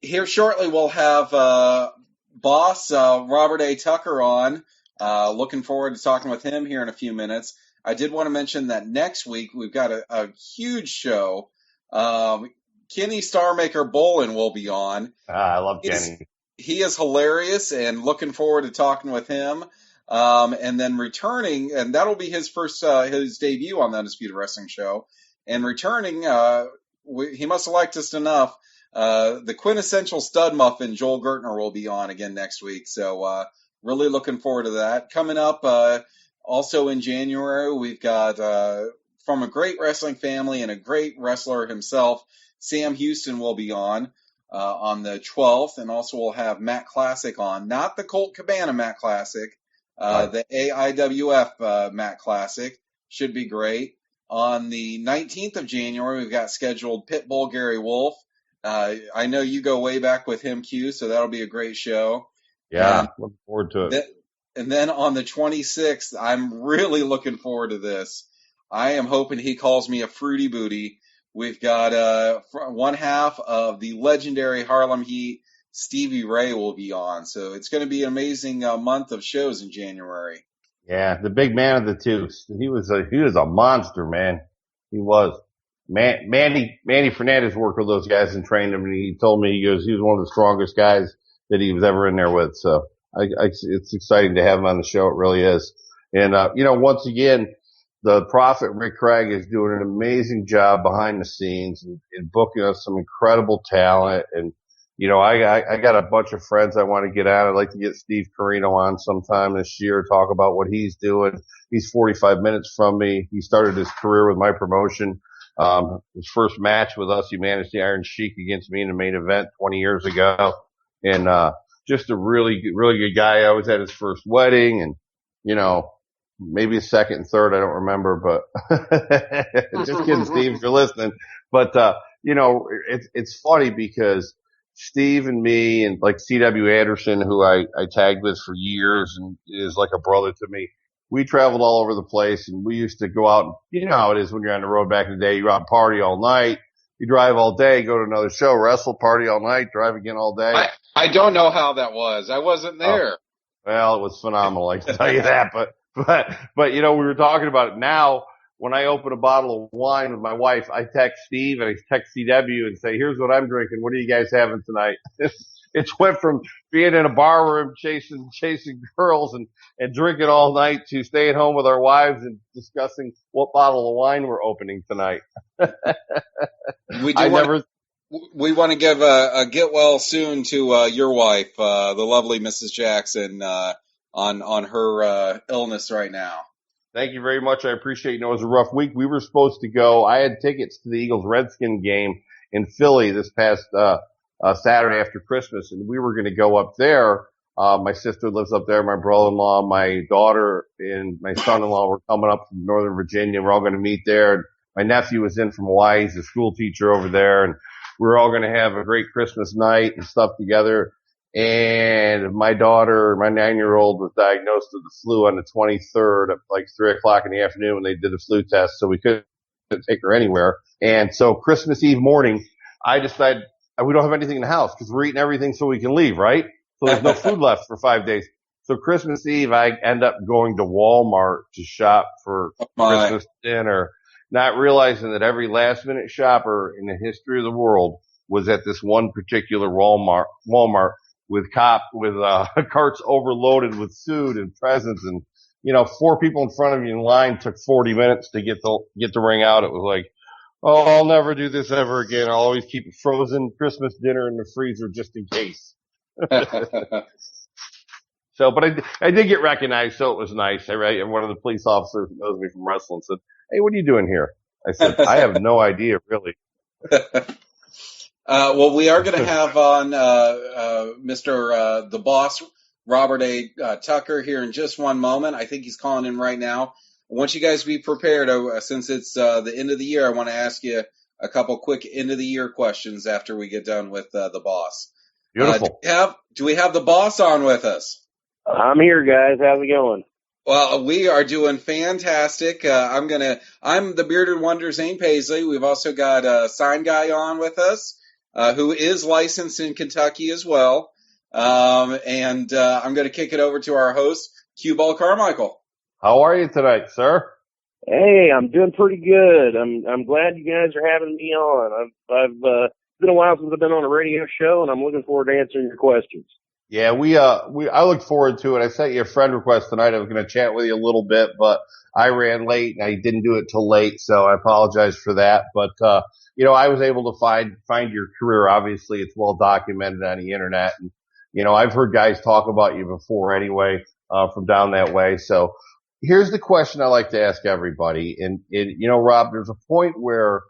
Here shortly, we'll have boss Robert A. Tucker on. Looking forward to talking with him here in a few minutes. I did want to mention that next week we've got a huge show. Kenny Starmaker Bolin will be on. I love Kenny. He is hilarious, and looking forward to talking with him. And then returning, and that'll be his first his debut on the Undisputed Wrestling Show. And returning, he must have liked us enough. The quintessential stud muffin, Joel Gertner, will be on again next week. So really looking forward to that. Coming up also in January, we've got from a great wrestling family and a great wrestler himself, Sam Houston will be on the 12th. And also we'll have Matt Classic on. Not the Colt Cabana Matt Classic, the AIWF Matt Classic. Should be great. On the 19th of January, we've got scheduled Pitbull Gary Wolf. I know you go way back with him, Q, so that'll be a great show. Yeah, looking forward to it. And then on the 26th, I'm really looking forward to this. I am hoping he calls me a fruity booty. We've got one half of the legendary Harlem Heat, Stevie Ray, will be on. So it's going to be an amazing month of shows in January. Yeah, the big man of the two. He was a monster, man. He was. Manny Fernandez worked with those guys and trained them, and he told me he was one of the strongest guys that he was ever in there with. So it's exciting to have him on the show. It really is. And once again, the Prophet Rick Craig is doing an amazing job behind the scenes and booking us some incredible talent. And I got a bunch of friends I want to get on. I'd like to get Steve Carino on sometime this year, talk about what he's doing. He's 45 minutes from me. He started his career with my promotion. His first match with us, he managed the Iron Sheik against me in the main event 20 years ago. And, just a really, really good guy. I was at his first wedding and, maybe a second and third. I don't remember, but just kidding, Steve, if you're listening. But, it's funny because Steve and me and like C.W. Anderson, who I tagged with for years and is like a brother to me. We traveled all over the place and we used to go out and you know how it is when you're on the road back in the day. You go out and party all night. You drive all day, go to another show, wrestle, party all night, drive again all day. I don't know how that was. I wasn't there. Oh, well, it was phenomenal. I can tell you that. But we were talking about it now. When I open a bottle of wine with my wife, I text Steve and I text CW and say, here's what I'm drinking. What are you guys having tonight? It's went from being in a bar room chasing girls and drinking all night to staying home with our wives and discussing what bottle of wine we're opening tonight. We want to give a get well soon to your wife, the lovely Mrs. Jackson, on her illness right now. Thank you very much. I appreciate it. It was a rough week. We were supposed to go. I had tickets to the Eagles-Redskins game in Philly this past Saturday after Christmas, and we were going to go up there. My sister lives up there, my brother-in-law, my daughter, and my son-in-law were coming up from Northern Virginia. We're all going to meet there. My nephew was in from Hawaii. He's a school teacher over there, and we were all going to have a great Christmas night and stuff together. And my daughter, my 9-year-old, was diagnosed with the flu on the 23rd at like 3:00 in the afternoon when they did the flu test, so we couldn't take her anywhere. And so Christmas Eve morning, I decided we don't have anything in the house because we're eating everything so we can leave, right? So there's no food left for 5 days. So Christmas Eve, I end up going to Walmart to shop for Christmas dinner, not realizing that every last minute shopper in the history of the world was at this one particular Walmart with carts overloaded with food and presents. And, 4 people in front of you in line took 40 minutes to get the ring out. It was like, oh, I'll never do this ever again. I'll always keep a frozen Christmas dinner in the freezer just in case. So, but I did get recognized, so it was nice. And one of the police officers who knows me from wrestling said, hey, what are you doing here? I said, I have no idea, really. Well, we are going to have on Mr. The Boss, Robert A. Tucker, here in just one moment. I think he's calling in right now. I want you guys to be prepared. Since it's the end of the year, I want to ask you a couple quick end-of-the-year questions after we get done with The Boss. Beautiful. Do we have The Boss on with us? I'm here, guys. How's it going? Well, we are doing fantastic. I'm the Bearded Wonder, Zane Paisley. We've also got Sign Guy on with us. who is licensed in Kentucky as well. And I'm going to kick it over to our host, Cue Ball Carmichael. How are you tonight, sir? Hey, I'm doing pretty good. I'm glad you guys are having me on. I've been a while since I've been on a radio show, and I'm looking forward to answering your questions. Yeah, I look forward to it. I sent you a friend request tonight. I was going to chat with you a little bit, but I ran late and I didn't do it till late, so I apologize for that. But, I was able to find your career. Obviously, it's well documented on the internet. And, I've heard guys talk about you before anyway, from down that way. So here's the question I like to ask everybody. And Rob, there's a point where,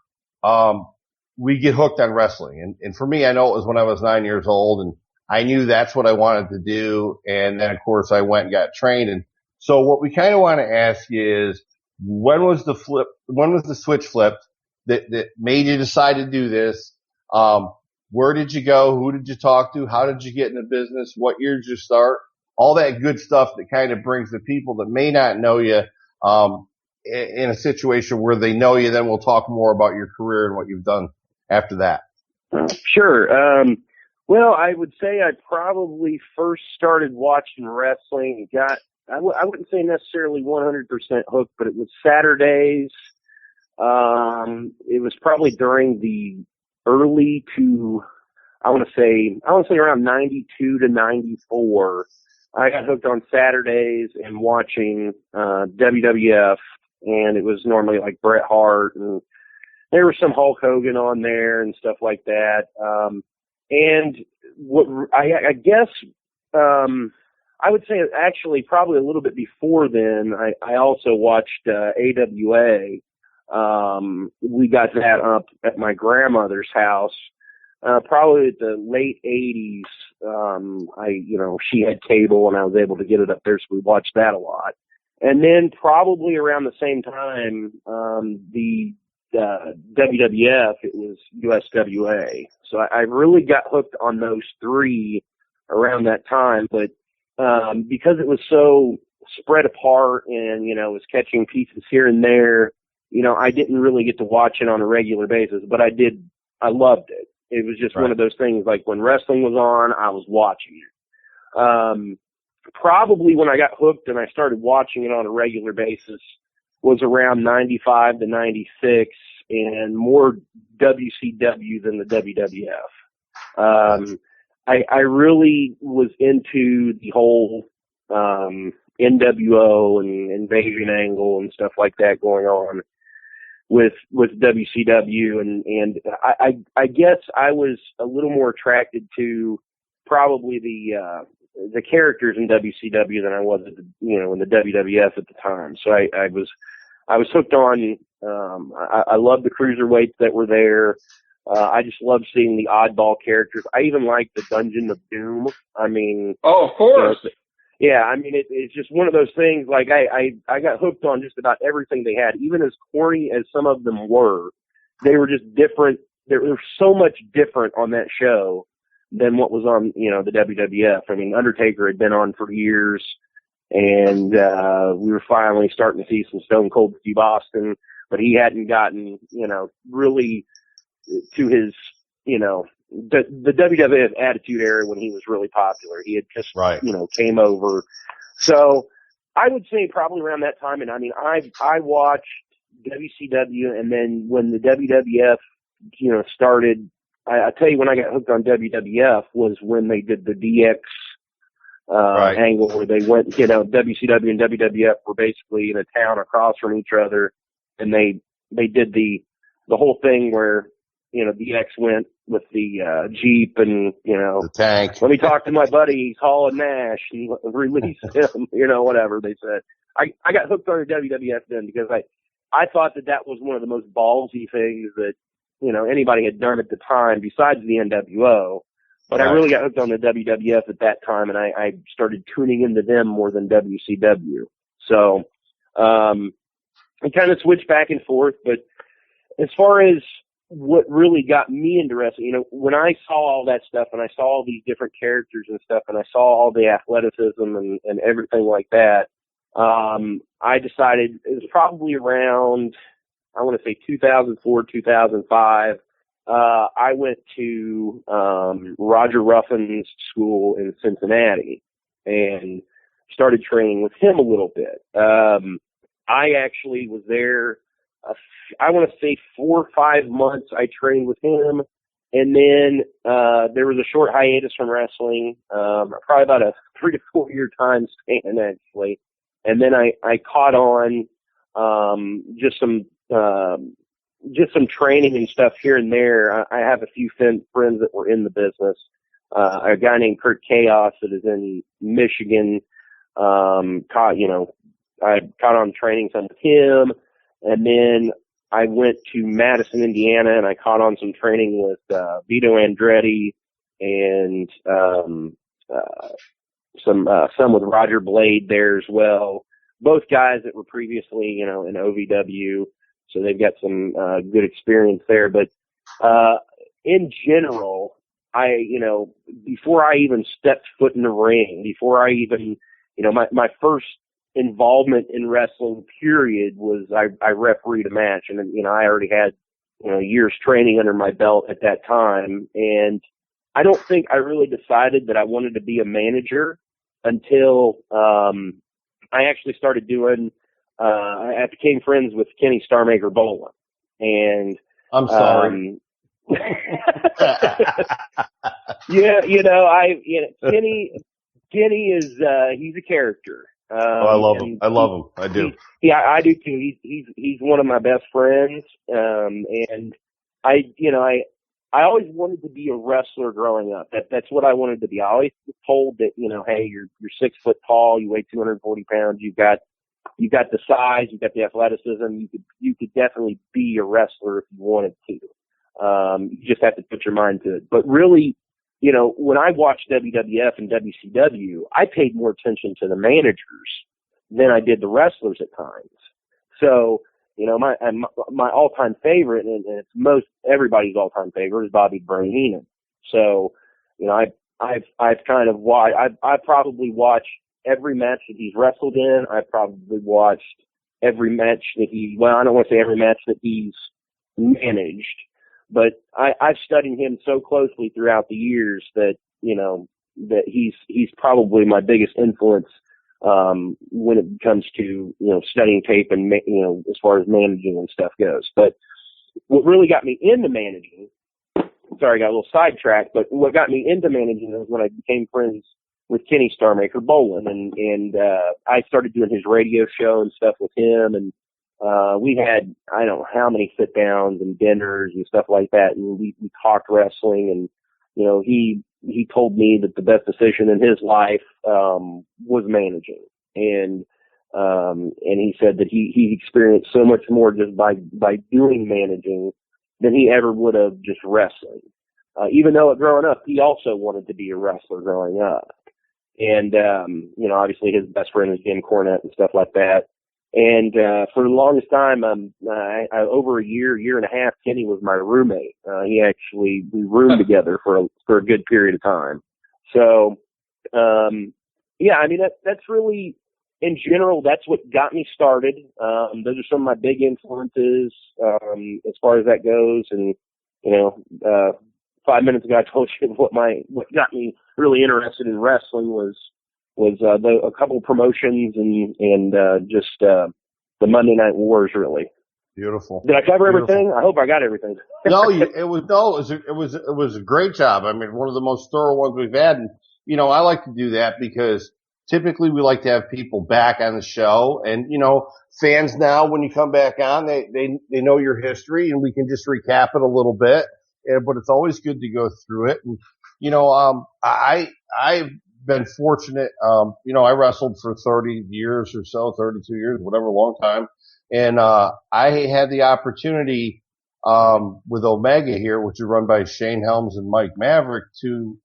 we get hooked on wrestling. And for me, I know it was when I was 9 years old, and I knew that's what I wanted to do. And then, of course, I went and got trained. And so what we kind of want to ask you is, when was the switch flipped that made you decide to do this? Where did you go? Who did you talk to? How did you get in the business? What year did you start? All that good stuff that kind of brings the people that may not know you, in a situation where they know you. Then we'll talk more about your career and what you've done after that. Sure. Well, I would say I probably first started watching wrestling. I wouldn't say necessarily 100% hooked, but it was Saturdays. It was probably during the early to, I want to say around 92 to 94. I got hooked on Saturdays and watching, WWF, and it was normally like Bret Hart, and there was some Hulk Hogan on there and stuff like that. And what I guess, I would say actually probably a little bit before then, I also watched, AWA. We got that up at my grandmother's house, probably at the late 80s. She had cable and I was able to get it up there, so we watched that a lot. And then probably around the same time, the WWF, it was USWA. So I really got hooked on those three around that time, but because it was so spread apart and, was catching pieces here and there, I didn't really get to watch it on a regular basis, but I loved it. It was just one of those things, like when wrestling was on, I was watching it. Probably when I got hooked and I started watching it on a regular basis was around 95 to 96 and more WCW than the WWF. I really was into the whole, NWO and Invasion Angle and stuff like that going on with WCW. And I guess I was a little more attracted to probably the characters in WCW than I was in the WWF at the time. So I was hooked on, I loved the cruiserweights that were there. I just loved seeing the oddball characters. I even liked the Dungeon of Doom. Oh, of course. It's just one of those things, like I got hooked on just about everything they had. Even as corny as some of them were, they were just different. They were so much different on that show than what was on, the WWF. Undertaker had been on for years, and we were finally starting to see some Stone Cold Steve Austin, but he hadn't gotten, really to his, the WWF Attitude Era when he was really popular. He had just, came over. So I would say probably around that time. And I watched WCW, and then when the WWF, started, I tell you, when I got hooked on WWF was when they did the DX, angle where they went, WCW and WWF were basically in a town across from each other, and they did the whole thing where, DX went with the Jeep and, the tank. Let me talk to my buddy, he's Hall and Nash, and release him, whatever they said. I got hooked on the WWF then because I thought that was one of the most ballsy things that, anybody had done at the time besides the NWO. But I really got hooked on the WWF at that time, and I started tuning into them more than WCW. So, I kind of switched back and forth, but as far as what really got me into wrestling, when I saw all that stuff and I saw all these different characters and stuff and I saw all the athleticism and everything like that, I decided it was probably around, I want to say 2004, 2005. I went to Roger Ruffin's school in Cincinnati and started training with him a little bit. I actually was there, I want to say 4 or 5 months I trained with him. And then there was a short hiatus from wrestling, probably about a 3 to 4 year time span, actually. And then I caught on just some training and stuff here and there. I have a few friends that were in the business. A guy named Kurt Chaos that is in Michigan. I caught on training some with him, and then I went to Madison, Indiana, and I caught on some training with Vito Andretti and some with Roger Blade there as well. Both guys that were previously, in OVW, so they've got some good experience there. But in general, before I even stepped foot in the ring, before I even, my first involvement in wrestling period was I refereed a match, and I already had years training under my belt at that time, and I don't think I really decided that I wanted to be a manager until I actually started doing I became friends with Kenny Starmaker Bolin, and I'm sorry. Yeah, Kenny is he's a character. I love him. I love him. I do. Yeah, I do too. He's one of my best friends. And I always wanted to be a wrestler growing up. That's what I wanted to be. I always was told that, hey, you're 6 foot tall, you weigh 240 pounds, you've got the size, you've got the athleticism, you could definitely be a wrestler if you wanted to. You just have to put your mind to it. But really, when I watched WWF and WCW, I paid more attention to the managers than I did the wrestlers at times. So, my all-time favorite, and it's most everybody's all-time favorite, is Bobby Brain Heenan. So, I've kind of watched, I probably watched every match that he's wrestled in. I probably watched every match that I don't want to say every match that he's managed, but I've studied him so closely throughout the years that, that he's probably my biggest influence, when it comes to, studying tape and, as far as managing and stuff goes. But what really got me into managing, sorry, I got a little sidetracked, but what got me into managing was when I became friends with Kenny Starmaker Bolin, and I started doing his radio show and stuff with him, and we had, I don't know how many sit downs and dinners and stuff like that, and we talked wrestling, and he told me that the best decision in his life was managing, and he said that he experienced so much more just by doing managing than he ever would have just wrestling. Even though growing up, he also wanted to be a wrestler growing up. And, obviously his best friend is Jim Cornette and stuff like that. And, for the longest time, over a year and a half, Kenny was my roommate. We roomed together for a good period of time. So, that's really, in general, that's what got me started. Those are some of my big influences, as far as that goes. And, 5 minutes ago, I told you what got me really interested in wrestling was a couple promotions and just the Monday Night Wars, really. Beautiful. Did I cover everything? I hope I got everything. It was a great job. I mean, one of the most thorough ones we've had. And, I like to do that because typically we like to have people back on the show, and, fans now, when you come back on, they know your history, and we can just recap it a little bit. But it's always good to go through it. And, I've been fortunate. I wrestled for 30 years or so, 32 years, whatever, long time. And, I had the opportunity, with Omega here, which is run by Shane Helms and Mike Maverick,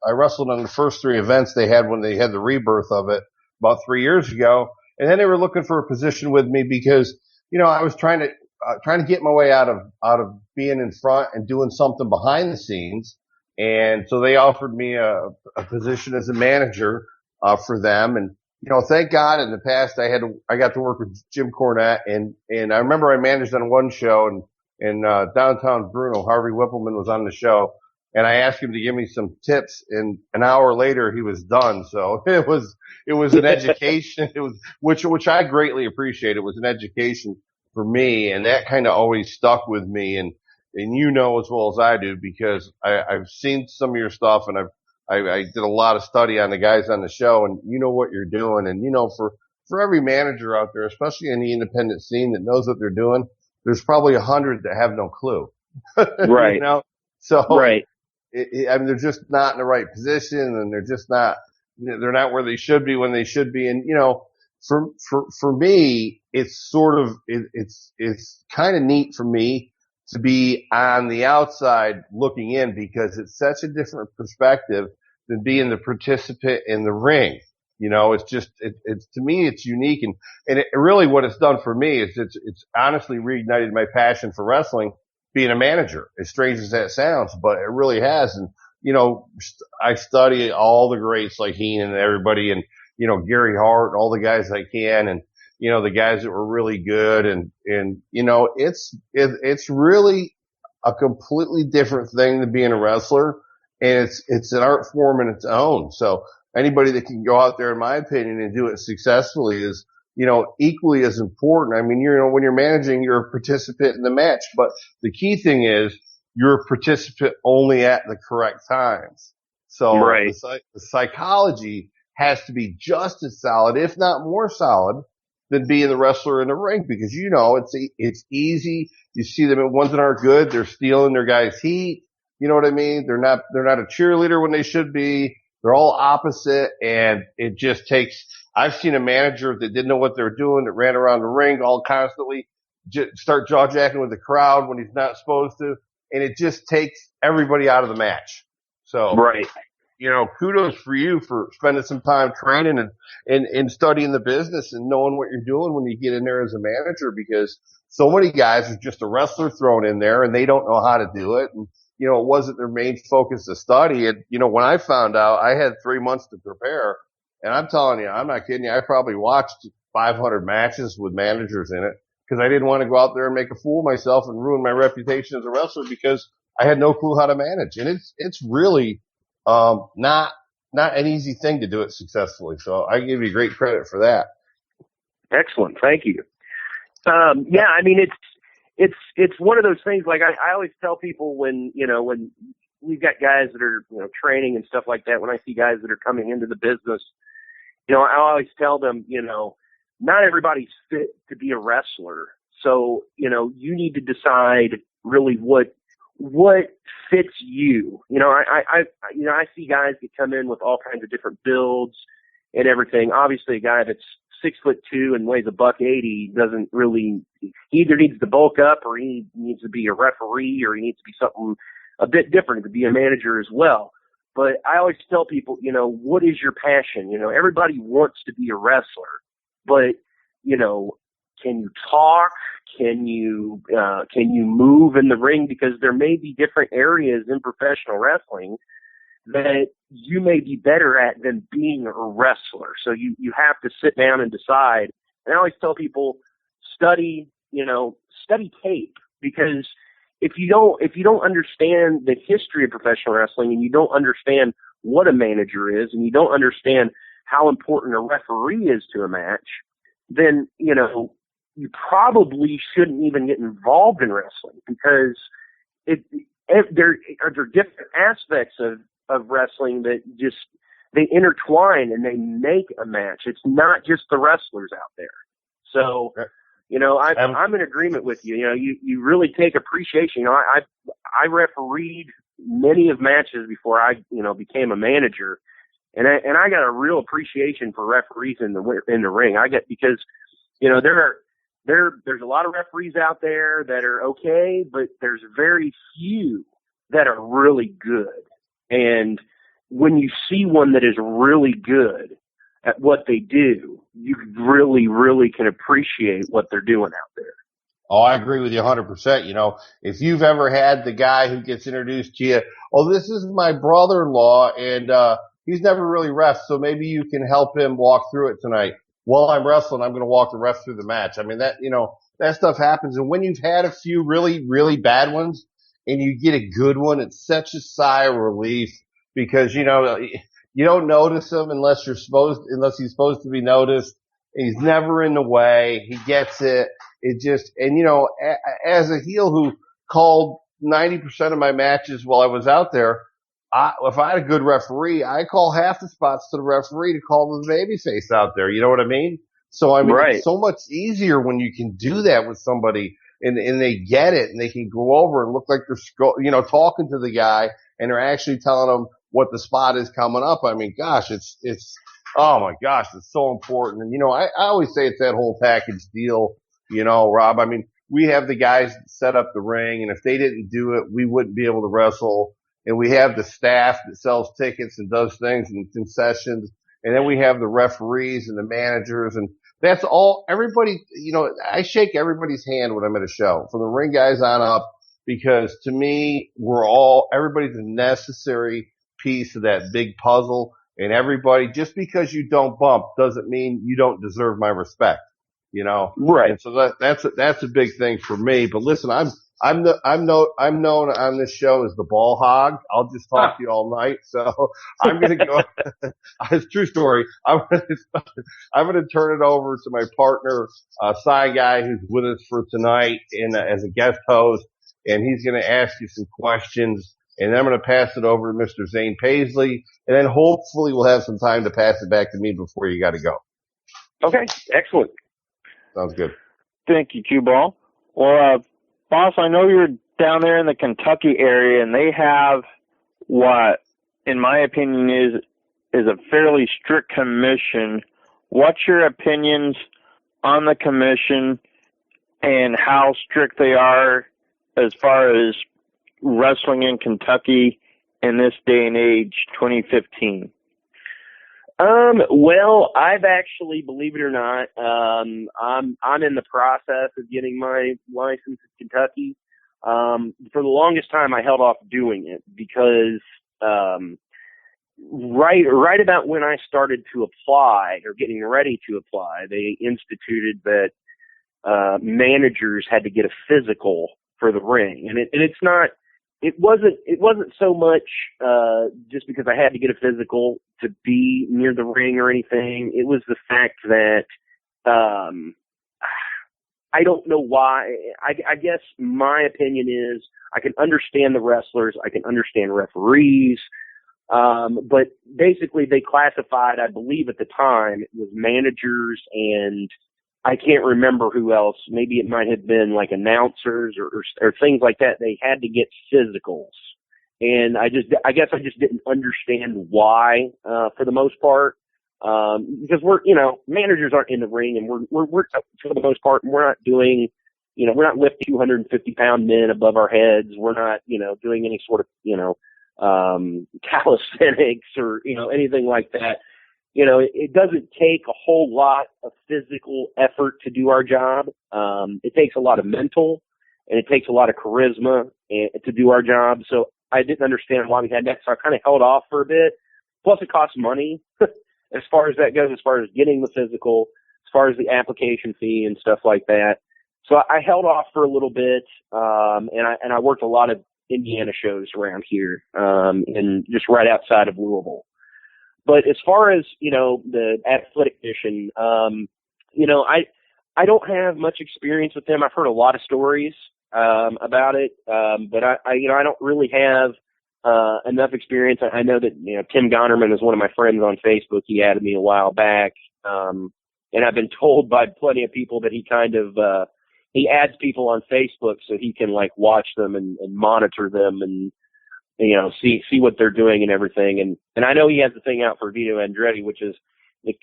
I wrestled on the first 3 events they had when they had the rebirth of it about 3 years ago. And then they were looking for a position with me because, I was trying to get my way out of being in front and doing something behind the scenes. And so they offered me a position as a manager, for them. And, thank God in the past I got to work with Jim Cornette, and I remember I managed on one show, and in downtown Bruno. Harvey Whippleman was on the show, and I asked him to give me some tips, and an hour later he was done. So it was an education. It was, which I greatly appreciate. It was an education for me, and that kind of always stuck with me. And you know as well as I do, because I've seen some of your stuff, and I did a lot of study on the guys on the show, and you know what you're doing. And, you know, for every manager out there, especially in the independent scene that knows what they're doing, there's probably 100 that have no clue. Right. You know? So, right. I mean, they're just not in the right position, and they're not where they should be when they should be. And, you know, for me, it's sort of, it's kind of neat for me to be on the outside looking in, because it's such a different perspective than being the participant in the ring. You know, it's just, it's to me, it's unique. And it really, what it's done for me is it's honestly reignited my passion for wrestling, being a manager, as strange as that sounds, but it really has. And, you know, I study all the greats like Heenan and everybody, and, you know, Gary Hart and all the guys I can, and, you know, the guys that were really good. And, you know, it's really a completely different thing than being a wrestler. And it's an art form in its own. So anybody that can go out there, in my opinion, and do it successfully is, you know, equally as important. I mean, you know, when you're managing, you're a participant in the match, but the key thing is you're a participant only at the correct times. So Right. the psychology has to be just as solid, if not more solid, than being the wrestler in the ring, because, you know, it's easy. You see them, ones that aren't good, they're stealing their guys' heat. You know what I mean? They're not a cheerleader when they should be. They're all opposite, and it just takes, I've seen a manager that didn't know what they were doing, that ran around the ring all constantly, start jaw-jacking with the crowd when he's not supposed to, and it just takes everybody out of the match. So, Right. you know, kudos for you for spending some time training and studying the business and knowing what you're doing when you get in there as a manager, because so many guys are just a wrestler thrown in there and they don't know how to do it. And, you know, it wasn't their main focus to study. And, you know, when I found out, I had 3 months to prepare, and I'm telling you, I'm not kidding you, I probably watched 500 matches with managers in it, because I didn't want to go out there and make a fool of myself and ruin my reputation as a wrestler, because I had no clue how to manage. And it's really, not an easy thing to do it successfully. So I give you great credit for that. Excellent. Thank you. Yeah, I mean, it's one of those things, like I always tell people when we've got guys that are, you know, training and stuff like that, when I see guys that are coming into the business, you know, I always tell them, you know, not everybody's fit to be a wrestler. So, you know, you need to decide really what fits you. You know, I see guys that come in with all kinds of different builds and everything. Obviously, a guy that's 6'2" and weighs $180 doesn't really, he either needs to bulk up, or he needs to be a referee, or he needs to be something a bit different to be a manager as well. But I always tell people, you know, what is your passion? You know, everybody wants to be a wrestler, but, you know, can you talk? Can you move in the ring? Because there may be different areas in professional wrestling that you may be better at than being a wrestler. So you have to sit down and decide. And I always tell people, study tape, because if you don't understand the history of professional wrestling, and you don't understand what a manager is, and you don't understand how important a referee is to a match, then, you know, you probably shouldn't even get involved in wrestling, because there are different aspects of wrestling that just, they intertwine and they make a match. It's not just the wrestlers out there. So, you know, I'm in agreement with you. You know, you really take appreciation. You know, I refereed many of matches before I, you know, became a manager, and I got a real appreciation for referees in the ring. Because, you know, there's a lot of referees out there that are okay, but there's very few that are really good. And when you see one that is really good at what they do, you really, really can appreciate what they're doing out there. Oh, I agree with you 100%. You know, if you've ever had the guy who gets introduced to you, oh, this is my brother-in-law, and he's never really wrestled, so maybe you can help him walk through it tonight. While I'm wrestling, I'm going to walk the rest through the match. I mean, that, you know, that stuff happens. And when you've had a few really, really bad ones and you get a good one, it's such a sigh of relief because, you know, you don't notice him unless he's supposed to be noticed. He's never in the way. He gets it. It just, and you know, as a heel who called 90% of my matches while I was out there, if I had a good referee, I call half the spots to the referee to call the babyface out there. You know what I mean? So, I mean, Right. it's so much easier when you can do that with somebody and they get it and they can go over and look like they're, you know, talking to the guy and they're actually telling him what the spot is coming up. I mean, gosh, oh my gosh, it's so important. And, you know, I always say it's that whole package deal, you know, Rob. I mean, we have the guys that set up the ring and if they didn't do it, we wouldn't be able to wrestle. And we have the staff that sells tickets and does things and concessions. And then we have the referees and the managers and that's all everybody, you know, I shake everybody's hand when I'm at a show from the ring guys on up because to me, everybody's a necessary piece of that big puzzle and everybody, just because you don't bump doesn't mean you don't deserve my respect, you know? Right. And so that's a big thing for me. But listen, I'm known on this show as the ball hog. I'll just talk to you all night. So I'm going to go. It's a true story. I'm going to turn it over to my partner, Cy Guy, who's with us for tonight as a guest host. And he's going to ask you some questions. And then I'm going to pass it over to Mr. Zane Paisley. And then hopefully we'll have some time to pass it back to me before you got to go. Okay. Excellent. Sounds good. Thank you, Q-Ball. Well, boss, I know you're down there in the Kentucky area, and they have what, in my opinion, is a fairly strict commission. What's your opinions on the commission and how strict they are as far as wrestling in Kentucky in this day and age, 2015? Well, I've actually, believe it or not, I'm in the process of getting my license in Kentucky. For the longest time, I held off doing it because, right about when I started to apply or getting ready to apply, they instituted that, managers had to get a physical for the ring. And it wasn't so much, just because I had to get a physical to be near the ring or anything. It was the fact that, I don't know why. I guess my opinion is I can understand the wrestlers. I can understand referees. But basically they classified, I believe at the time, it was managers and I can't remember who else. Maybe it might have been like announcers or things like that. They had to get physicals. And I guess I just didn't understand why, for the most part. Because managers aren't in the ring and we're for the most part, we're not doing, we're not lifting 250 pound men above our heads. We're not, doing any sort of, calisthenics or, anything like that. It doesn't take a whole lot of physical effort to do our job. It takes a lot of mental and it takes a lot of charisma to do our job. So I didn't understand why we had that. So I kind of held off for a bit. Plus it costs money as far as that goes, as far as getting the physical, as far as the application fee and stuff like that. So I held off for a little bit. And I worked a lot of Indiana shows around here, and just right outside of Louisville. But as far as, the athletic commission, I don't have much experience with them. I've heard a lot of stories, about it. But I don't really have, enough experience. I know that, Tim Gonerman is one of my friends on Facebook. He added me a while back. And I've been told by plenty of people that he kind of, he adds people on Facebook so he can like watch them and monitor them and, see what they're doing and everything. And I know he has the thing out for Vito Andretti, which is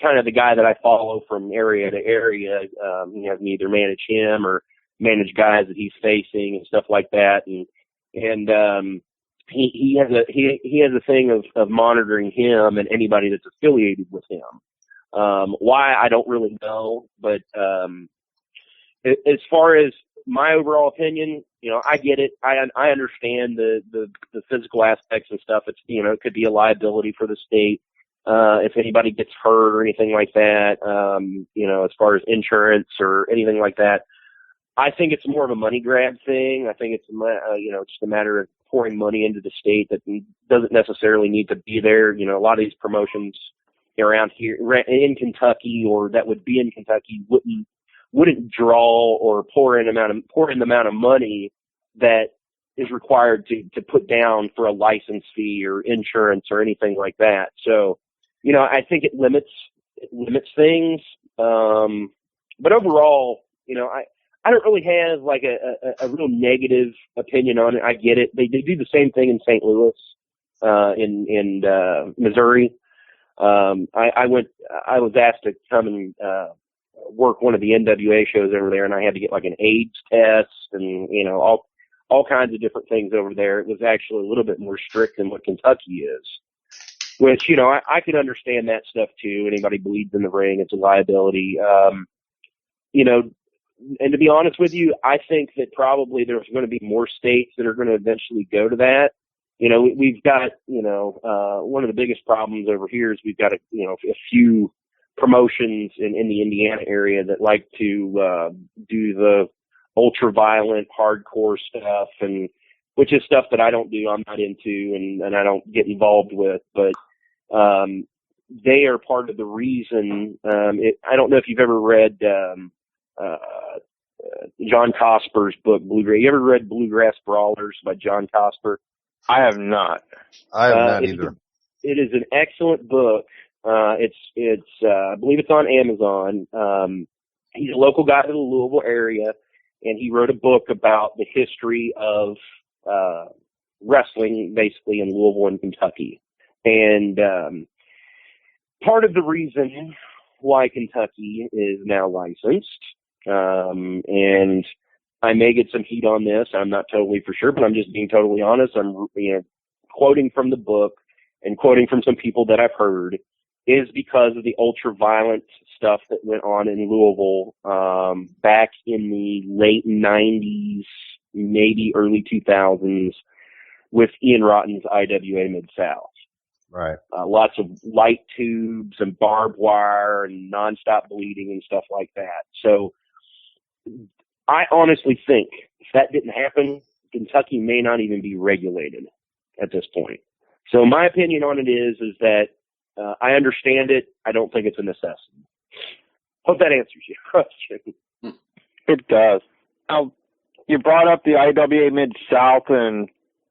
kind of the guy that I follow from area to area. He has me either manage him or manage guys that he's facing and stuff like that. And he has a thing of monitoring him and anybody that's affiliated with him. Why, I don't really know, but, as far as my overall opinion, I get it. I understand the physical aspects and stuff. It's, it could be a liability for the state, if anybody gets hurt or anything like that, as far as insurance or anything like that. I think it's more of a money grab thing. I think it's just a matter of pouring money into the state that doesn't necessarily need to be there. A lot of these promotions around here in Kentucky, or that would be in Kentucky, wouldn't draw or pour in the amount of money that is required to put down for a license fee or insurance or anything like that. So, I think it limits things. But overall, I don't really have like a real negative opinion on it. I get it. They do the same thing in St. Louis, in Missouri. I was asked to come and work one of the NWA shows over there, and I had to get like an AIDS test and all kinds of different things over there. It was actually a little bit more strict than what Kentucky is, which I could understand that stuff too. Anybody bleeds in the ring, it's a liability. And to be honest with you, I think that probably there's going to be more states that are going to eventually go to that. We've got, one of the biggest problems over here is we've got a few promotions in the Indiana area that like to do the ultra violent hardcore stuff, and which is stuff that I don't do, I'm not into, and I don't get involved with, but they are part of the reason. I don't know if you've ever read John Cosper's book, Bluegrass. You ever read Bluegrass Brawlers by John Cosper? I have not. I have not either. It is an excellent book. I believe it's on Amazon. He's a local guy to the Louisville area, and he wrote a book about the history of wrestling, basically in Louisville and Kentucky. And part of the reason why Kentucky is now licensed, and I may get some heat on this, I'm not totally for sure, but I'm just being totally honest. I'm quoting from the book and quoting from some people that I've heard, is because of the ultra violent stuff that went on in Louisville back in the late 90s, maybe early 2000s, with Ian Rotten's IWA Mid-South. Right. Lots of light tubes and barbed wire and nonstop bleeding and stuff like that. So I honestly think if that didn't happen, Kentucky may not even be regulated at this point. So my opinion on it is that I understand it. I don't think it's a necessity. Hope that answers your question. It does. Now, you brought up the IWA Mid-South, and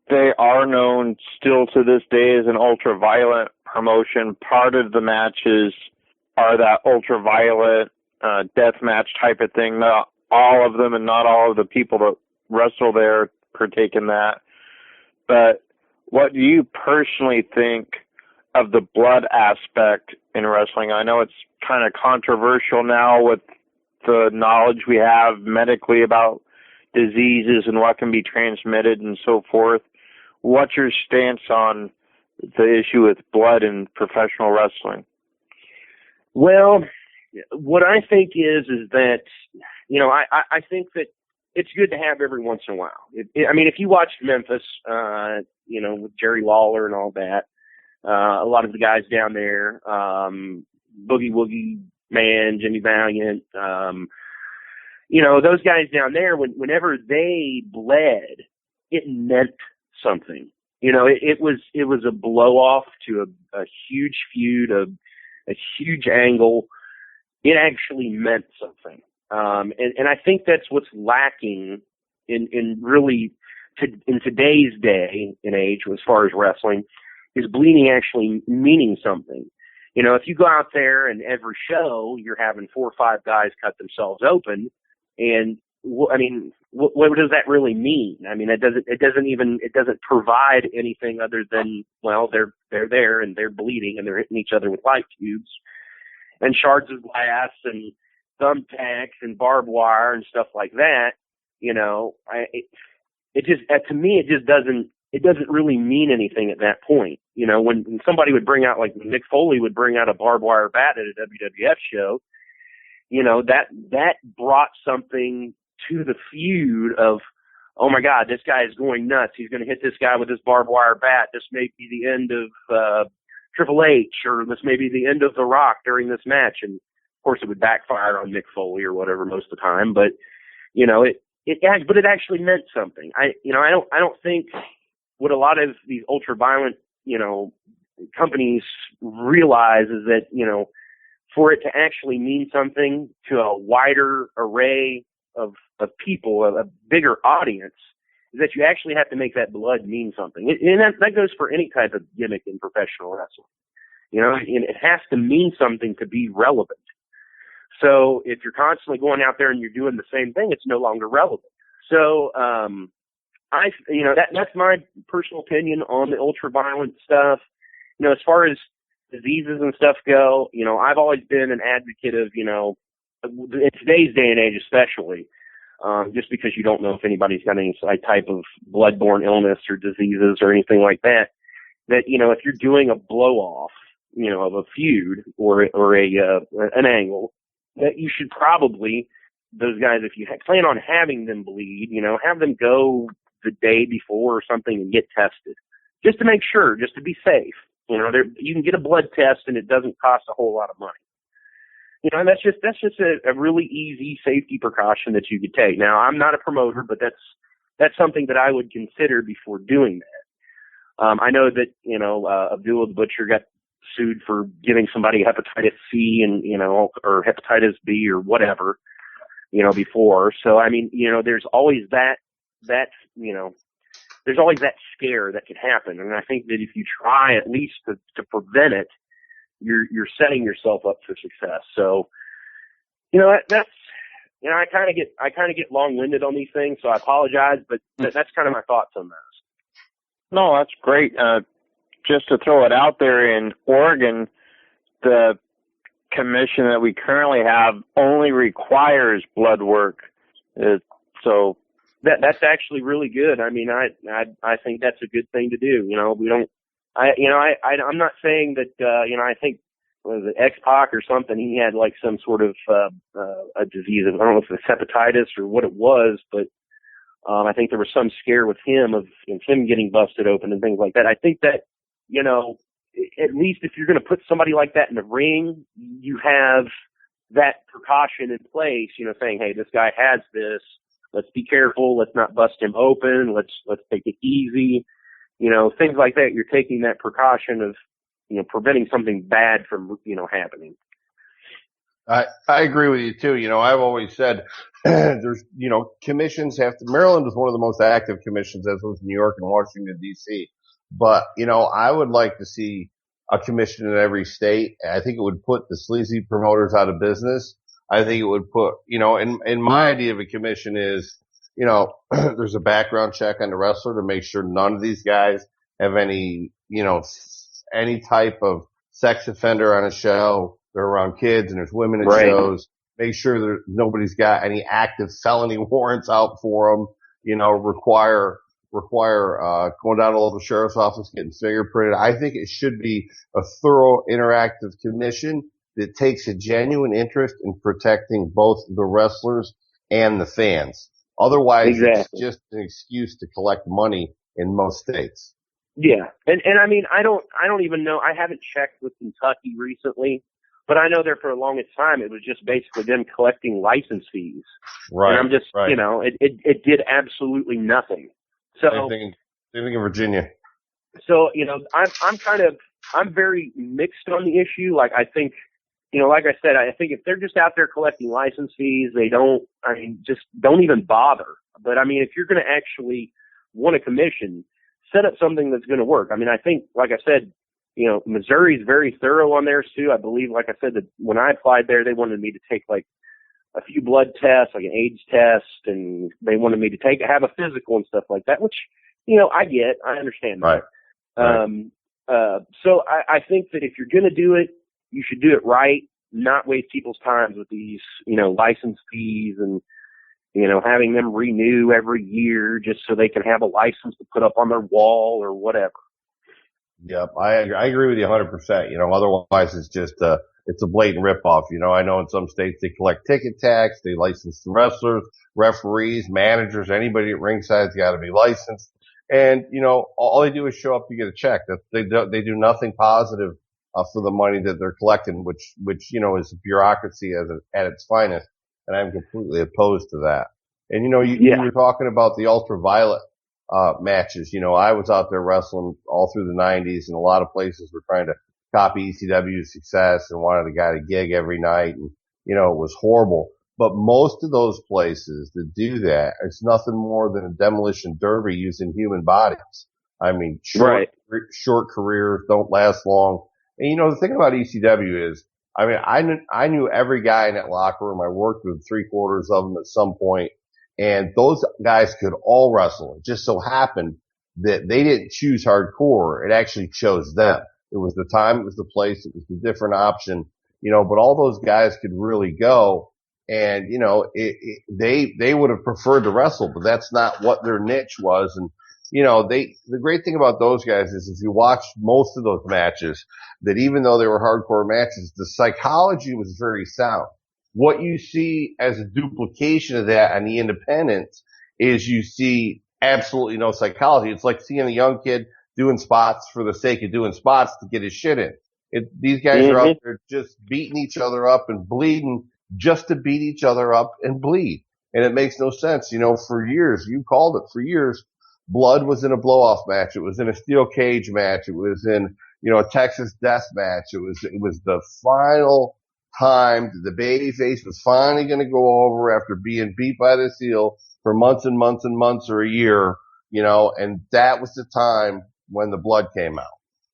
they are known still to this day as an ultra-violent promotion. Part of the matches are that ultra-violent death match type of thing. Not all of them and not all of the people that wrestle there partake in that. But what do you personally think of the blood aspect in wrestling? I know it's kind of controversial now with the knowledge we have medically about diseases and what can be transmitted and so forth. What's your stance on the issue with blood in professional wrestling? Well, what I think is that, I think that it's good to have every once in a while. If you watched Memphis, with Jerry Lawler and all that, a lot of the guys down there, Boogie Woogie Man, Jimmy Valiant, those guys down there, whenever they bled, it meant something. It was a blow off to a huge feud, a huge angle. It actually meant something. And I think that's what's lacking in really in today's day and age as far as wrestling, is bleeding actually meaning something. If you go out there and every show you're having 4 or 5 guys cut themselves open, and what does that really mean? It doesn't provide anything other than, well, they're there and they're bleeding and they're hitting each other with light tubes and shards of glass and thumbtacks and barbed wire and stuff like that. To me, it doesn't really mean anything at that point. When somebody would bring out, like Mick Foley would bring out a barbed wire bat at a WWF show, that brought something to the feud of, oh my God, this guy is going nuts. He's going to hit this guy with his barbed wire bat. This may be the end of Triple H, or this may be the end of The Rock during this match. And of course it would backfire on Mick Foley or whatever most of the time. But, But it actually meant something. I don't think what a lot of these ultra violent, companies realize is that, for it to actually mean something to a wider array of people, a bigger audience, is that you actually have to make that blood mean something. And that goes for any type of gimmick in professional wrestling. And it has to mean something to be relevant. So if you're constantly going out there and you're doing the same thing, it's no longer relevant. So, that's my personal opinion on the ultra violent stuff. As far as diseases and stuff go, I've always been an advocate of, in today's day and age especially, just because you don't know if anybody's got any type of bloodborne illness or diseases or anything like that, if you're doing a blow off, of a feud or an angle, that you should probably, those guys, if you plan on having them bleed, have them go the day before or something and get tested just to make sure, just to be safe. You can get a blood test and it doesn't cost a whole lot of money. And that's just a really easy safety precaution that you could take. Now, I'm not a promoter, but that's something that I would consider before doing that. I know that, Abdullah the Butcher got sued for giving somebody hepatitis C and, or hepatitis B or whatever, before. So, there's always there's always that scare that could happen. And I think that if you try at least to prevent it, you're setting yourself up for success. So, that's, I kind of get long-winded on these things, so I apologize, but that's kind of my thoughts on those. No, that's great. Just to throw it out there, in Oregon, the commission that we currently have only requires blood work. So that's actually really good. I think that's a good thing to do. I'm not saying that, I think was it X-Pac or something, he had like some sort of, a disease. I don't know if it's hepatitis or what it was, but, I think there was some scare with him of him getting busted open and things like that. I think that, at least if you're going to put somebody like that in the ring, you have that precaution in place, saying, hey, this guy has this. Let's be careful. Let's not bust him open. Let's take it easy. Things like that. You're taking that precaution of, preventing something bad from, happening. I agree with you too. I've always said there's, commissions Maryland is one of the most active commissions, as was New York and Washington DC. But, I would like to see a commission in every state. I think it would put the sleazy promoters out of business. I think it would put, and my idea of a commission is, there's a background check on the wrestler to make sure none of these guys have any, any type of sex offender on a show. They're around kids and there's women at shows. Make sure that nobody's got any active felony warrants out for them, require going down to the local sheriff's office, getting fingerprinted. I think it should be a thorough interactive commission that takes a genuine interest in protecting both the wrestlers and the fans. Otherwise, It's just an excuse to collect money in most states. Yeah. And I don't even know. I haven't checked with Kentucky recently, but I know there for the longest time it was just basically them collecting license fees. Right. And I'm just, it did absolutely nothing. So same thing in Virginia. So, I'm very mixed on the issue. Like, I think, like I said, I think if they're just out there collecting license fees, just don't even bother. But if you're going to actually want a commission, set up something that's going to work. I think, like I said, Missouri's very thorough on theirs too. I believe, like I said, that when I applied there, they wanted me to take like a few blood tests, like an AIDS test, and they wanted me to have a physical and stuff like that, which, I understand that. Right. So I think that if you're going to do it, you should do it right, not waste people's time with these, license fees and, having them renew every year just so they can have a license to put up on their wall or whatever. Yep. I agree with you 100%. Otherwise it's just, it's a blatant ripoff. I know in some states they collect ticket tax, they license the wrestlers, referees, managers, anybody at ringside's got to be licensed. And, all they do is show up to get a check. They do nothing positive, for the money that they're collecting, which, is bureaucracy at its finest. And I'm completely opposed to that. And you were talking about the ultraviolet matches. I was out there wrestling all through the 90s, and a lot of places were trying to copy ECW's success and wanted a guy to gig every night, and it was horrible. But most of those places that do that, it's nothing more than a demolition derby using human bodies. I mean, short careers don't last long. And the thing about ECW is, I mean, I knew every guy in that locker room. I worked with 3/4 of them at some point, and those guys could all wrestle. It just so happened that they didn't choose hardcore. It actually chose them. It was the time, it was the place, it was the different option, but all those guys could really go. And, they would have preferred to wrestle, but that's not what their niche was. And, the great thing about those guys is if you watch most of those matches, that even though they were hardcore matches, the psychology was very sound. What you see as a duplication of that on the independents is you see absolutely no psychology. It's like seeing a young kid doing spots for the sake of doing spots to get his shit in. These guys are out there just beating each other up and bleeding just to beat each other up and bleed. And it makes no sense. For years, you called it for years, blood was in a blow-off match. It was in a steel cage match. It was in, a Texas death match. It was the final time the babyface was finally going to go over after being beat by the heel for months and months and months or a year, and that was the time when the blood came out.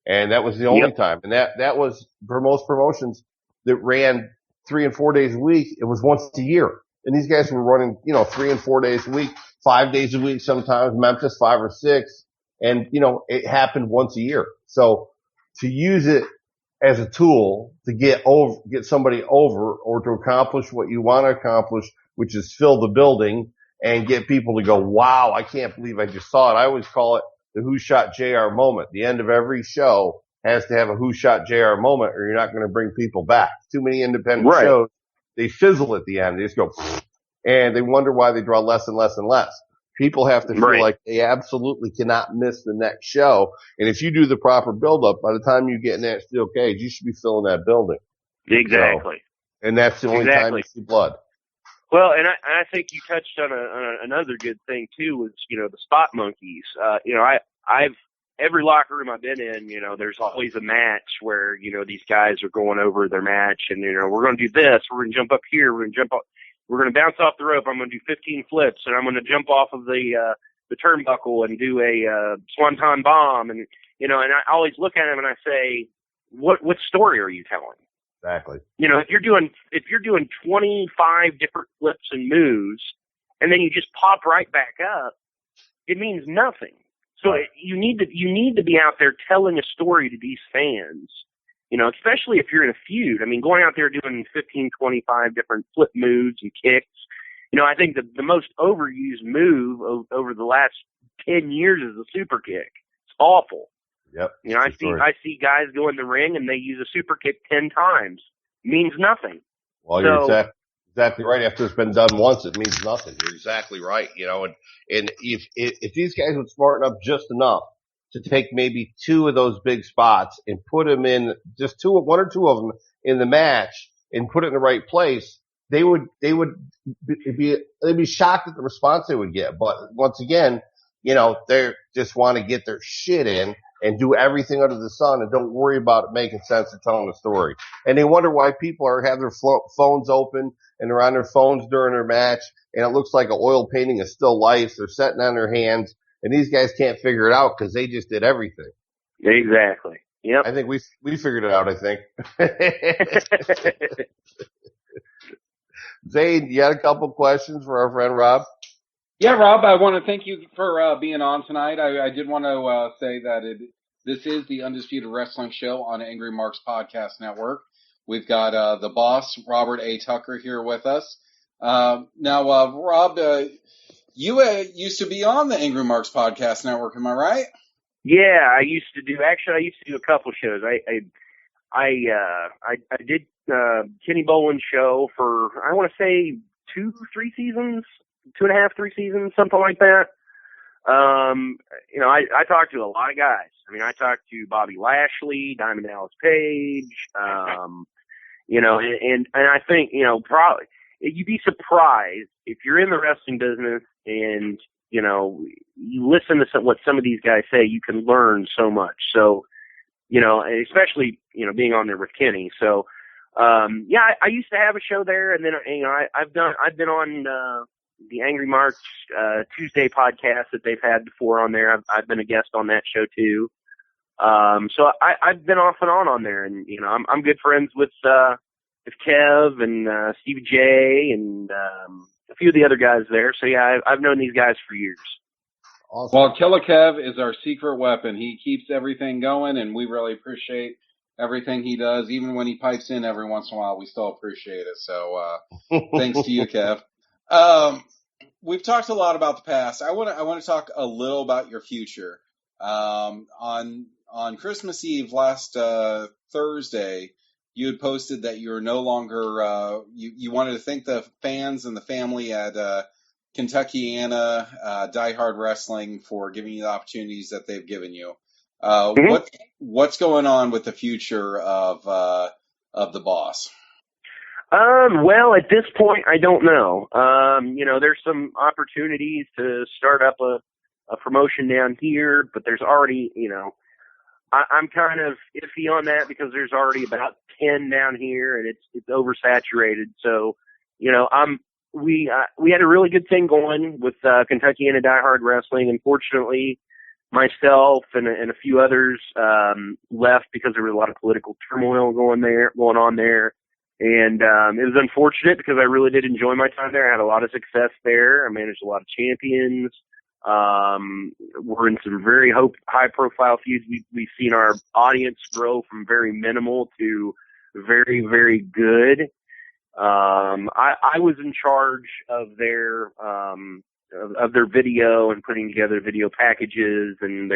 And that was the only time. And that was for most promotions that ran 3 and 4 days a week. It was once a year. And these guys were running, 3 and 4 days a week, 5 days a week, sometimes Memphis 5 or 6. And, it happened once a year. So to use it as a tool to get somebody over or to accomplish what you want to accomplish, which is fill the building and get people to go, wow, I can't believe I just saw it. I always call it the Who Shot JR moment. The end of every show has to have a Who Shot JR moment or you're not going to bring people back. Too many independent shows, they fizzle at the end. They just go, and they wonder why they draw less and less and less. People have to feel like they absolutely cannot miss the next show. And if you do the proper build-up, by the time you get in that steel cage, you should be filling that building. Exactly. So, and that's the only time you see blood. Well, and I think you touched on another good thing too, was, the spot monkeys. I've every locker room I've been in, there's always a match where, these guys are going over their match and, we're going to do this. We're going to jump up here. We're going to jump up. We're going to bounce off the rope. I'm going to do 15 flips and I'm going to jump off of the turnbuckle and do a swanton bomb. And, and I always look at him and I say, what story are you telling? Exactly. If you're doing 25 different flips and moves and then you just pop right back up, it means nothing. So you need to be out there telling a story to these fans, especially if you're in a feud. I mean, going out there doing 15, 25 different flip moves and kicks. I think the most overused move over the last 10 years is the super kick. It's awful. Yep. I see guys go in the ring and they use a super kick 10 times. Means nothing. Well, you're exactly right. After it's been done once, it means nothing. You're exactly right. And if these guys would smarten up just enough to take maybe 2 of those big spots and put them in just 1 or 2 of them in the match and put it in the right place, they'd be shocked at the response they would get. But once again, they just want to get their shit in and do everything under the sun and don't worry about it making sense or telling the story. And they wonder why people have their phones open and they're on their phones during their match and it looks like an oil painting of still lifes. They're sitting on their hands and these guys can't figure it out because they just did everything. Exactly. Yep. I think we figured it out, I think. Zane, you had a couple questions for our friend Rob? Yeah, Rob, I want to thank you for being on tonight. I did want to say that this is the Undisputed Wrestling Show on Angry Marks Podcast Network. We've got the boss, Robert A. Tucker, here with us. Now, Rob, you used to be on the Angry Marks Podcast Network, am I right? Yeah, I used to do a couple shows. I did Kenny Boland's show for, I want to say 2-3 seasons. 2.5, 3 seasons, something like that. I talked to a lot of guys. I mean, I talked to Bobby Lashley, Diamond Dallas Page, and I think, probably, you'd be surprised if you're in the wrestling business and, you know, you listen to what some of these guys say, you can learn so much. So, you know, especially, you know, being on there with Kenny. So, yeah, I used to have a show there, and then, you know, I've been on, the Angry Marks, Tuesday podcast that they've had before on there. I've been a guest on that show too. So I've been off and on there, and, you know, I'm good friends with Kev and, Stevie J and, a few of the other guys there. So yeah, I've known these guys for years. Awesome. Well, Killer Kev is our secret weapon. He keeps everything going, and we really appreciate everything he does. Even when he pipes in every once in a while, we still appreciate it. So, thanks to you, Kev. We've talked a lot about the past. I want to talk a little about your future. On Christmas Eve last Thursday, you had posted that you're no longer you wanted to thank the fans and the family at Kentuckiana Die Hard Wrestling for giving you the opportunities that they've given you. What's going on with the future of the Boss? Well, at this point, I don't know. You know, there's some opportunities to start up a promotion down here, but there's already, you know, I'm kind of iffy on that because there's already about 10 down here and it's oversaturated. So, you know, we had a really good thing going with Kentuckiana Die Hard Wrestling. Unfortunately, myself and a few others left because there was a lot of political turmoil going on there. And it was unfortunate because I really did enjoy my time there. I had a lot of success there. I managed a lot of champions. We're in some very high-profile feuds. We've seen our audience grow from very minimal to very, very good. I was in charge of their video and putting together video packages, and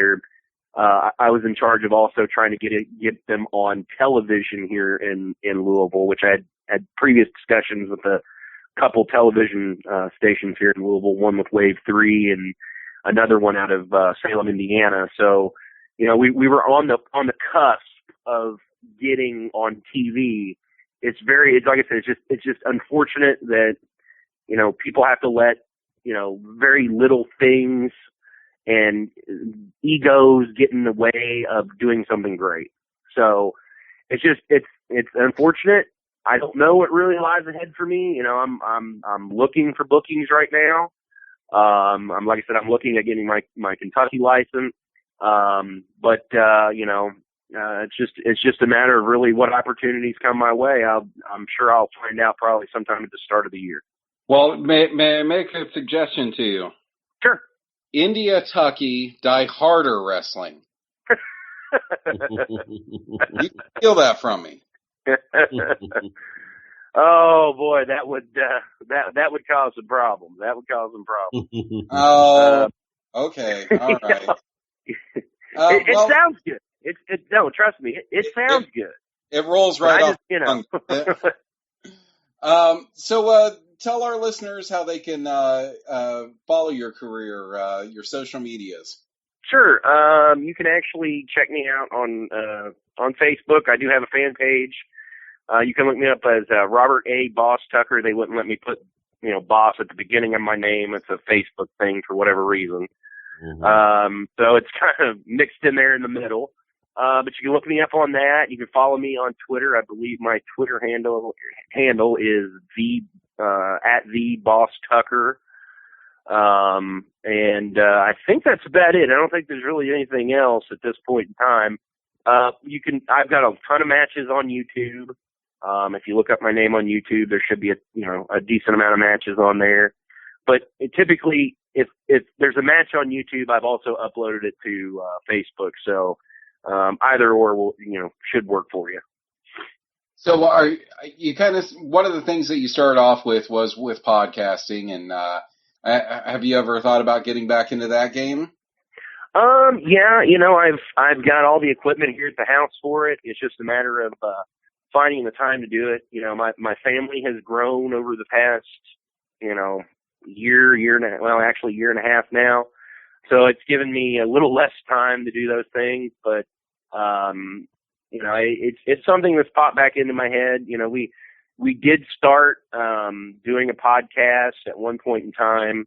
I was in charge of also trying to get them on television here in Louisville, which I had previous discussions with a couple television stations here in Louisville, one with Wave 3 and another one out of Salem, Indiana. So, you know, we were on the cusp of getting on TV. It's like I said, it's just unfortunate that, you know, people have to let, you know, very little things and egos get in the way of doing something great. So it's unfortunate. I don't know what really lies ahead for me. You know, I'm looking for bookings right now. Like I said, I'm looking at getting my Kentucky license. But you know, it's just a matter of really what opportunities come my way. I'm sure I'll find out probably sometime at the start of the year. Well, may I make a suggestion to you? Sure. India-Tucky Die Harder Wrestling. You can steal that from me. Oh boy, that would cause some problems. That would cause some problems. Oh, okay, all right. It sounds good. No, trust me, it sounds good. It rolls right off. You know. So tell our listeners how they can follow your career, your social medias. Sure. You can actually check me out on Facebook. I do have a fan page. You can look me up as Robert A. Boss Tucker. They wouldn't let me put, you know, Boss at the beginning of my name. It's a Facebook thing for whatever reason. Mm-hmm. So it's kind of mixed in there in the middle. But you can look me up on that. You can follow me on Twitter. I believe my Twitter handle is at the Boss Tucker. And I think that's about it. I don't think there's really anything else at this point in time. I've got a ton of matches on YouTube. If you look up my name on YouTube, there should be a decent amount of matches on there. But typically, if there's a match on YouTube, I've also uploaded it to Facebook. So either or should work for you. So are you one of the things that you started off with was with podcasting, and have you ever thought about getting back into that game? Yeah, I've got all the equipment here at the house for it. It's just a matter of finding the time to do it. My family has grown over the past, year and a half now. So it's given me a little less time to do those things, but it's something that's popped back into my head. we did start doing a podcast at one point in time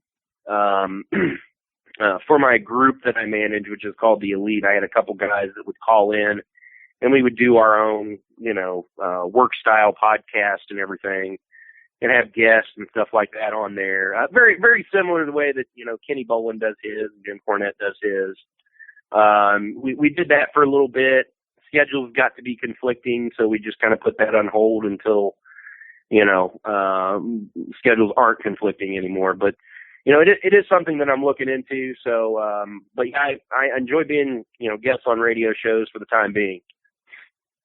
for my group that I manage, which is called The Elite. I had a couple guys that would call in, and we would do our own, work style podcast and everything, and have guests and stuff like that on there. Very, very similar to the way that, Kenny Bolin does his and Jim Cornette does his. We did that for a little bit. Schedules got to be conflicting, so we just kind of put that on hold until, schedules aren't conflicting anymore. But, it is something that I'm looking into. So, but yeah, I enjoy being, guests on radio shows for the time being.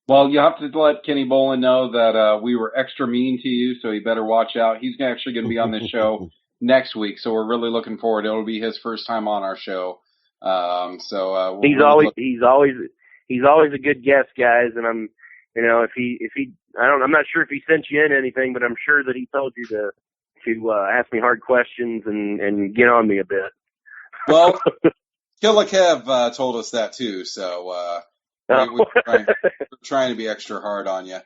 Well, you have to let Kenny Bolin know that we were extra mean to you, so he better watch out. He's actually going to be on this show next week, so we're really looking forward. It'll be his first time on our show. He's always a good guest, guys, and I'm, I'm not sure if he sent you in anything, but I'm sure that he told you to ask me hard questions and get on me a bit. Well, Killa Kev told us that too, so we're trying to be extra hard on you.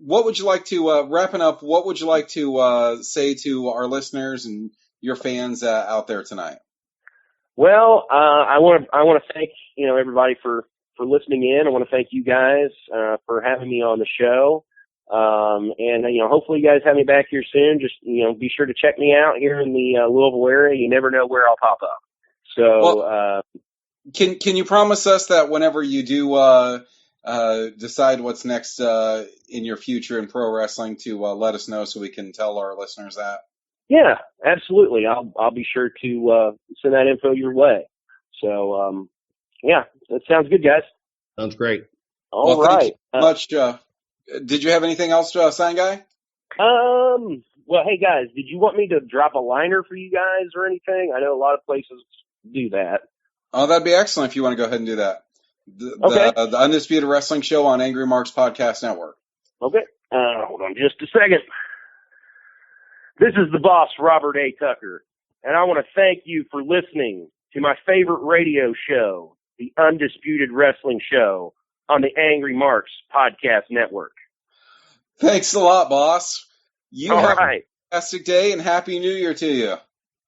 What would you like to wrapping up? What would you like to say to our listeners and your fans out there tonight? Well, I want to thank everybody for listening in. I want to thank you guys for having me on the show. And hopefully you guys have me back here soon. Just be sure to check me out here in the Louisville area. You never know where I'll pop up. So can you promise us that whenever you do decide what's next in your future in pro wrestling to let us know so we can tell our listeners that? Yeah, absolutely. I'll be sure to send that info your way. So yeah, that sounds good, guys. Sounds great. All right. Thank you much. Did you have anything else, Sign Guy? Well, hey guys, did you want me to drop a liner for you guys or anything? I know a lot of places do that. Oh, that'd be excellent if you want to go ahead and do that. The Undisputed Wrestling Show on Angry Marks Podcast Network. Okay. Hold on just a second. This is the boss, Robert A. Tucker, and I want to thank you for listening to my favorite radio show, the Undisputed Wrestling Show on the Angry Marks Podcast Network. Thanks a lot, boss. You All have right. a fantastic day and Happy New Year to you.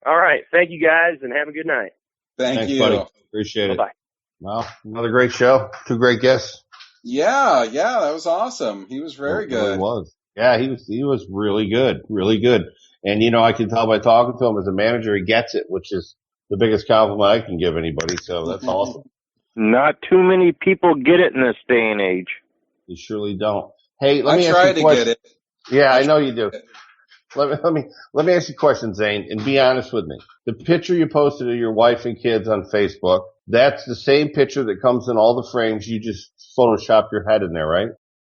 All right. Thank you, guys, and have a good night. Thanks, you. Buddy. Appreciate it. Bye-bye. Well, another great show. Two great guests. Yeah, that was awesome. He was very good. Really was. Yeah, he was really good, really good. And I can tell by talking to him as a manager, he gets it, which is the biggest compliment I can give anybody. So that's awesome. Not too many people get it in this day and age. You surely don't. Hey, let me try ask you to a question. get it. Yeah, I know you do. Let me ask you a question, Zane, and be honest with me. The picture you posted of your wife and kids on Facebook, that's the same picture that comes in all the frames. You just photoshopped your head in there, right?